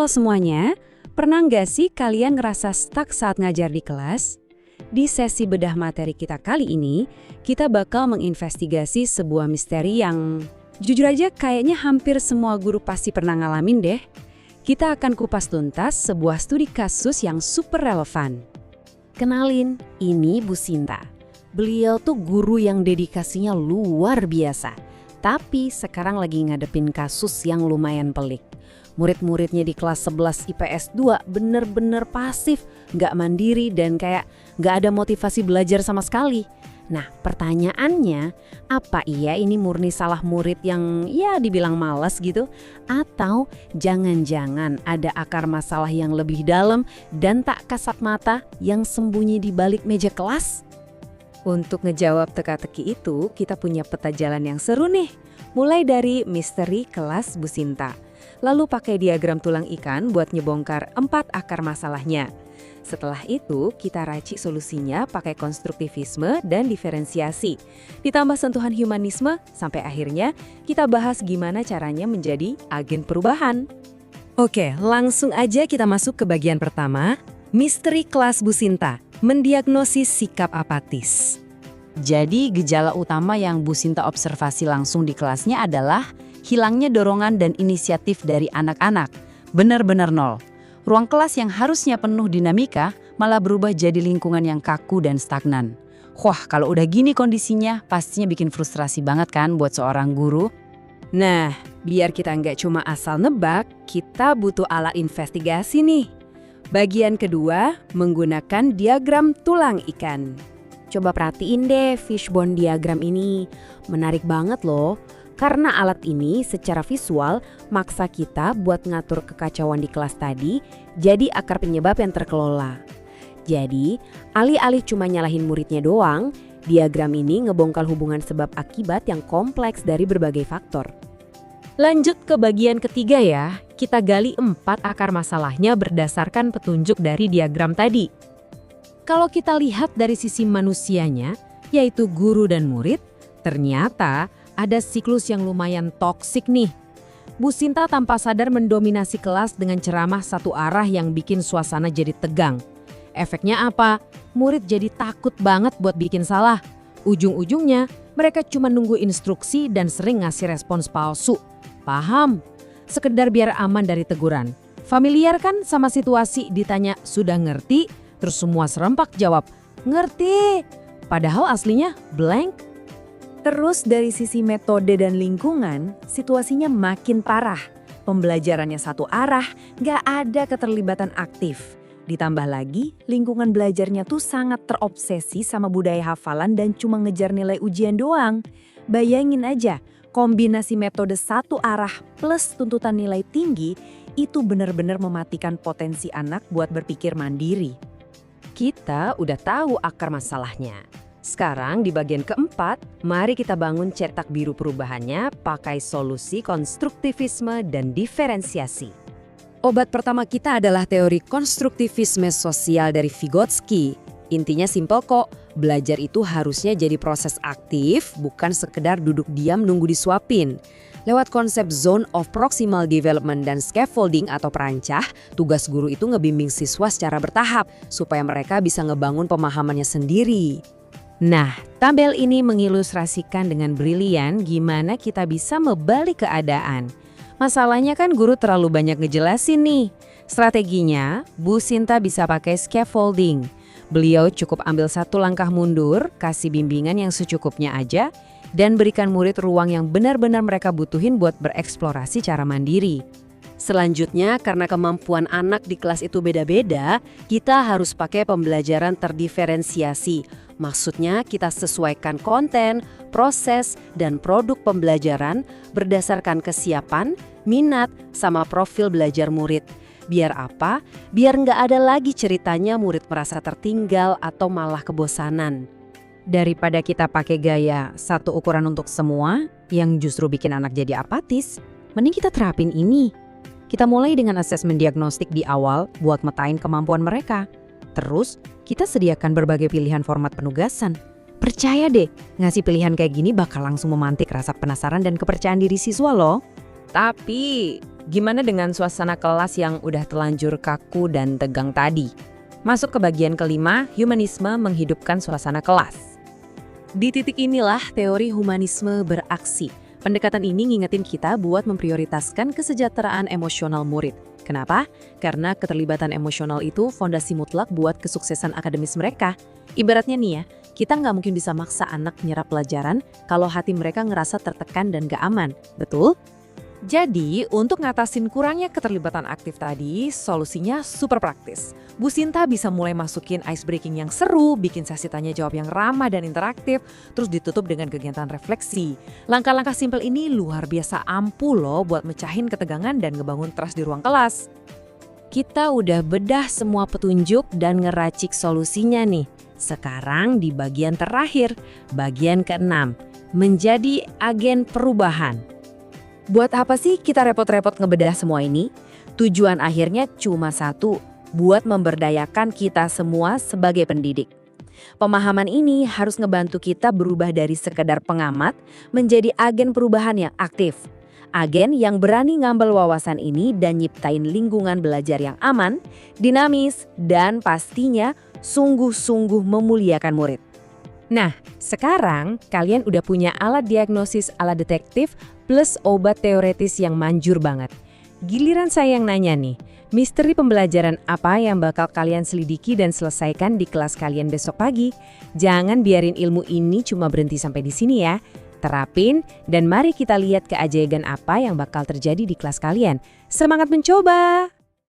halo semuanya, pernah nggak sih kalian ngerasa stuck saat ngajar di kelas? Di sesi bedah materi kita kali ini, kita bakal menginvestigasi sebuah misteri yang jujur aja kayaknya hampir semua guru pasti pernah ngalamin deh. Kita akan kupas tuntas sebuah studi kasus yang super relevan. Kenalin, ini Bu Sinta. Beliau tuh guru yang dedikasinya luar biasa. Tapi sekarang lagi ngadepin kasus yang lumayan pelik. Murid-muridnya di kelas 11 IPS 2 bener-bener pasif, nggak mandiri dan kayak nggak ada motivasi belajar sama sekali. Nah, pertanyaannya, apa iya ini murni salah murid yang ya dibilang malas gitu? Atau jangan-jangan ada akar masalah yang lebih dalam dan tak kasat mata yang sembunyi di balik meja kelas? Untuk ngejawab teka-teki itu, kita punya peta jalan yang seru nih. Mulai dari misteri kelas Bu Sinta. Lalu pakai diagram tulang ikan buat nyebongkar 4 akar masalahnya. Setelah itu, kita racik solusinya pakai konstruktivisme dan diferensiasi. Ditambah sentuhan humanisme, sampai akhirnya kita bahas gimana caranya menjadi agen perubahan. Oke, langsung aja kita masuk ke bagian pertama. Misteri kelas Bu Sinta, mendiagnosis sikap apatis. Jadi gejala utama yang Bu Sinta observasi langsung di kelasnya adalah hilangnya dorongan dan inisiatif dari anak-anak. Benar-benar nol. Ruang kelas yang harusnya penuh dinamika malah berubah jadi lingkungan yang kaku dan stagnan. Wah, kalau udah gini kondisinya pastinya bikin frustrasi banget kan buat seorang guru. Nah, biar kita nggak cuma asal nebak, kita butuh alat investigasi nih. Bagian kedua, menggunakan diagram tulang ikan. Coba perhatiin deh fishbone diagram ini. Menarik banget loh. Karena alat ini secara visual maksa kita buat ngatur kekacauan di kelas tadi jadi akar penyebab yang terkelola. Jadi, alih-alih cuma nyalahin muridnya doang, diagram ini ngebongkar hubungan sebab akibat yang kompleks dari berbagai faktor. Lanjut ke bagian ketiga ya, kita gali 4 akar masalahnya berdasarkan petunjuk dari diagram tadi. Kalau kita lihat dari sisi manusianya, yaitu guru dan murid, ternyata ada siklus yang lumayan toksik nih. Bu Sinta tanpa sadar mendominasi kelas dengan ceramah satu arah yang bikin suasana jadi tegang. Efeknya apa? Murid jadi takut banget buat bikin salah. Ujung-ujungnya mereka cuma nunggu instruksi dan sering ngasih respons palsu. Paham? Sekedar biar aman dari teguran. Familiar kan sama situasi ditanya sudah ngerti? Terus semua serempak jawab, ngerti. Padahal aslinya blank. Terus dari sisi metode dan lingkungan, situasinya makin parah. Pembelajarannya satu arah, nggak ada keterlibatan aktif. Ditambah lagi, lingkungan belajarnya tuh sangat terobsesi sama budaya hafalan dan cuma ngejar nilai ujian doang. Bayangin aja, kombinasi metode satu arah plus tuntutan nilai tinggi itu benar-benar mematikan potensi anak buat berpikir mandiri. Kita udah tahu akar masalahnya. Sekarang di bagian keempat, mari kita bangun cetak biru perubahannya pakai solusi konstruktivisme dan diferensiasi. Obat pertama kita adalah teori konstruktivisme sosial dari Vygotsky. Intinya simpel kok, belajar itu harusnya jadi proses aktif, bukan sekedar duduk diam nunggu disuapin. Lewat konsep zone of proximal development dan scaffolding atau perancah, tugas guru itu ngebimbing siswa secara bertahap supaya mereka bisa ngebangun pemahamannya sendiri. Nah, tabel ini mengilustrasikan dengan brilian gimana kita bisa membalik keadaan. Masalahnya kan guru terlalu banyak ngejelasin nih. Strateginya, Bu Sinta bisa pakai scaffolding. Beliau cukup ambil satu langkah mundur, kasih bimbingan yang secukupnya aja, dan berikan murid ruang yang benar-benar mereka butuhin buat bereksplorasi cara mandiri. Selanjutnya, karena kemampuan anak di kelas itu beda-beda, kita harus pakai pembelajaran terdiferensiasi. Maksudnya kita sesuaikan konten, proses, dan produk pembelajaran berdasarkan kesiapan, minat, sama profil belajar murid. Biar apa? Biar nggak ada lagi ceritanya murid merasa tertinggal atau malah kebosanan. Daripada kita pakai gaya satu ukuran untuk semua yang justru bikin anak jadi apatis, mending kita terapin ini. Kita mulai dengan asesmen diagnostik di awal buat metain kemampuan mereka. Terus, kita sediakan berbagai pilihan format penugasan. Percaya deh, ngasih pilihan kayak gini bakal langsung memantik rasa penasaran dan kepercayaan diri siswa loh. Tapi, Gimana dengan suasana kelas yang udah terlanjur kaku dan tegang tadi? Masuk ke bagian kelima, humanisme menghidupkan suasana kelas. Di titik inilah teori humanisme beraksi. Pendekatan ini ngingetin kita buat memprioritaskan kesejahteraan emosional murid. Kenapa? Karena keterlibatan emosional itu fondasi mutlak buat kesuksesan akademis mereka. Ibaratnya nih ya, kita nggak mungkin bisa maksa anak nyerap pelajaran kalau hati mereka ngerasa tertekan dan nggak aman. Betul? Jadi, untuk ngatasin kurangnya keterlibatan aktif tadi, solusinya super praktis. Bu Sinta bisa mulai masukin ice breaking yang seru, bikin sesi tanya jawab yang ramah dan interaktif, terus ditutup dengan kegiatan refleksi. Langkah-langkah simpel ini luar biasa ampuh loh buat mecahin ketegangan dan ngebangun trust di ruang kelas. Kita udah bedah semua petunjuk dan ngeracik solusinya nih. Sekarang di bagian terakhir, bagian ke-6, menjadi agen perubahan. Buat apa sih kita repot-repot ngebedah semua ini? Tujuan akhirnya cuma satu, buat memberdayakan kita semua sebagai pendidik. Pemahaman ini harus ngebantu kita berubah dari sekedar pengamat menjadi agen perubahan yang aktif. Agen yang berani ngambil wawasan ini dan nyiptain lingkungan belajar yang aman, dinamis, dan pastinya sungguh-sungguh memuliakan murid. Nah, sekarang kalian udah punya alat diagnosis ala detektif plus obat teoretis yang manjur banget. Giliran saya yang nanya nih, misteri pembelajaran apa yang bakal kalian selidiki dan selesaikan di kelas kalian besok pagi? Jangan biarin ilmu ini cuma berhenti sampai di sini ya. Terapin dan mari kita lihat keajaiban apa yang bakal terjadi di kelas kalian. Semangat mencoba!